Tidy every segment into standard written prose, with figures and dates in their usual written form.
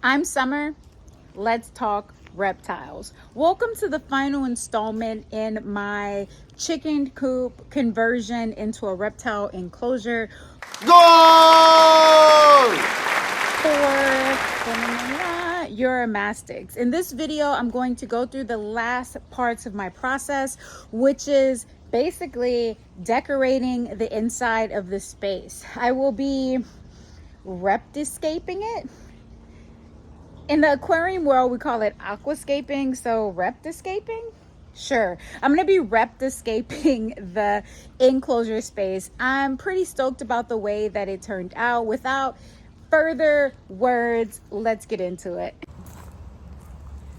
I'm Summer. Let's talk reptiles. Welcome to the final installment in my chicken coop conversion into a reptile enclosure Goal! for Uromastyx. In this video, I'm going to go through the last parts of my process, which is basically decorating the inside of the space. I will be reptiscaping it. In the aquarium world, we call it aquascaping, so reptiscaping? Sure. I'm going to be reptiscaping the enclosure space. I'm pretty stoked about the way that it turned out. Without further words, let's get into it.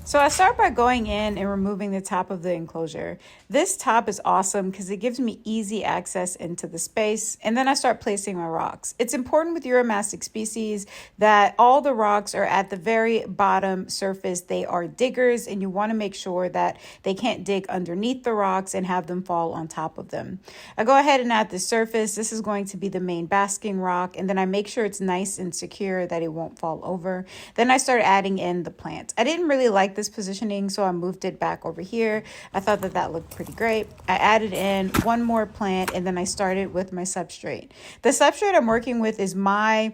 So I start by going in and removing the top of the enclosure. This top is awesome because it gives me easy access into the space. And then I start placing my rocks. It's important with Uromastyx species that all the rocks are at the very bottom surface. They are diggers, and you want to make sure that they can't dig underneath the rocks and have them fall on top of them. I go ahead and add the surface. This is going to be the main basking rock. And then I make sure it's nice and secure that it won't fall over. Then I start adding in the plants. I didn't really like this positioning, so I moved it back over here. I thought that looked pretty great. I added in one more plant, and then I started with my substrate. The substrate I'm working with is my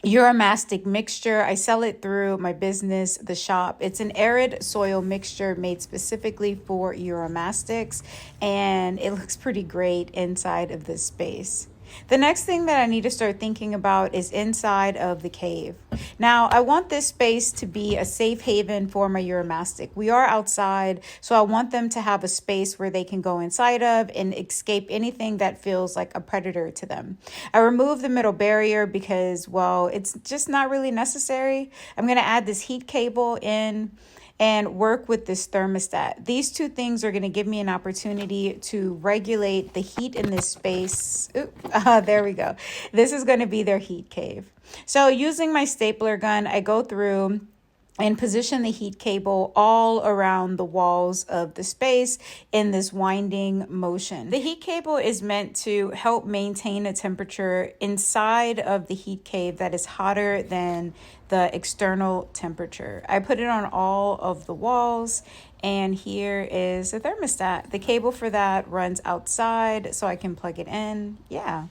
Uromastyx mixture. I sell it through my business, The Shop. It's an arid soil mixture made specifically for Uromastyx, and it looks pretty great inside of this space. The next thing that I need to start thinking about is inside of the cave. Now, I want this space to be a safe haven for my Uromastyx. We are outside, so I want them to have a space where they can go inside of and escape anything that feels like a predator to them. I removed the middle barrier because, well, it's just not really necessary. I'm going to add this heat cable in and work with this thermostat. These two things are going to give me an opportunity to regulate the heat in this space. There we go. This is going to be their heat cave. So using my stapler gun, I go through and position the heat cable all around the walls of the space in this winding motion. The heat cable is meant to help maintain a temperature inside of the heat cave that is hotter than the external temperature. I put it on all of the walls, and here is a thermostat. The cable for that runs outside, so I can plug it in. Yeah.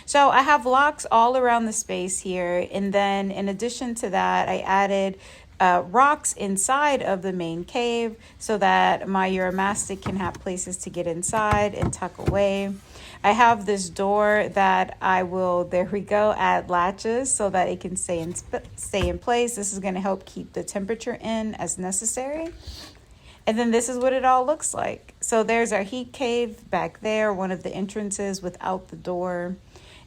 So I have locks all around the space here, and then in addition to that, I added rocks inside of the main cave so that my Uromastyx can have places to get inside and tuck away. I have this door that I will, there we go, add latches so that it can stay in place. This is going to help keep the temperature in as necessary. And then this is what it all looks like. So there's our heat cave back there, one of the entrances without the door.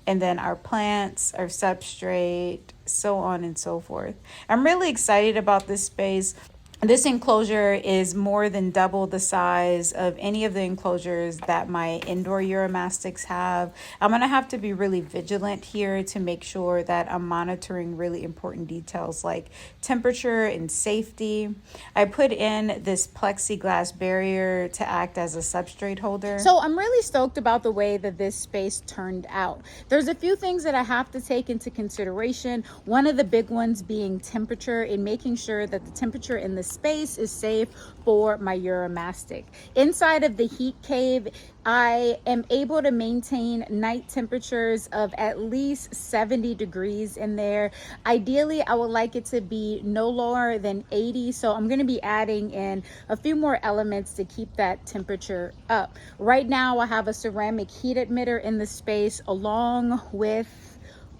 And then our plants, our substrate, so on and so forth. I'm really excited about this space. This enclosure is more than double the size of any of the enclosures that my indoor Uromastyx have. I'm going to have to be really vigilant here to make sure that I'm monitoring really important details like temperature and safety. I put in this plexiglass barrier to act as a substrate holder. So I'm really stoked about the way that this space turned out. There's a few things that I have to take into consideration. One of the big ones being temperature, and making sure that the temperature in the space is safe for my Uromastyx. Inside of the heat cave, I am able to maintain night temperatures of at least 70 degrees in there. Ideally, I would like it to be no lower than 80. So I'm going to be adding in a few more elements to keep that temperature up. Right now, I have a ceramic heat emitter in the space along with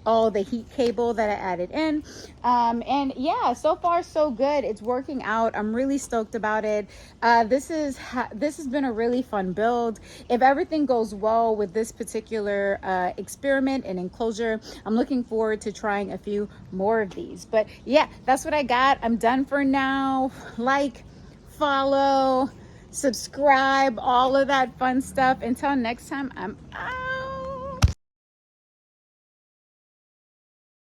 all the heat cable that I added in. And yeah, so far so good. It's working out. I'm really stoked about it. This has been a really fun build. If everything goes well with this particular experiment and enclosure, I'm looking forward to trying a few more of these. But yeah, that's what I got. I'm done for now. Like, follow, subscribe, all of that fun stuff. Until next time, I'm out.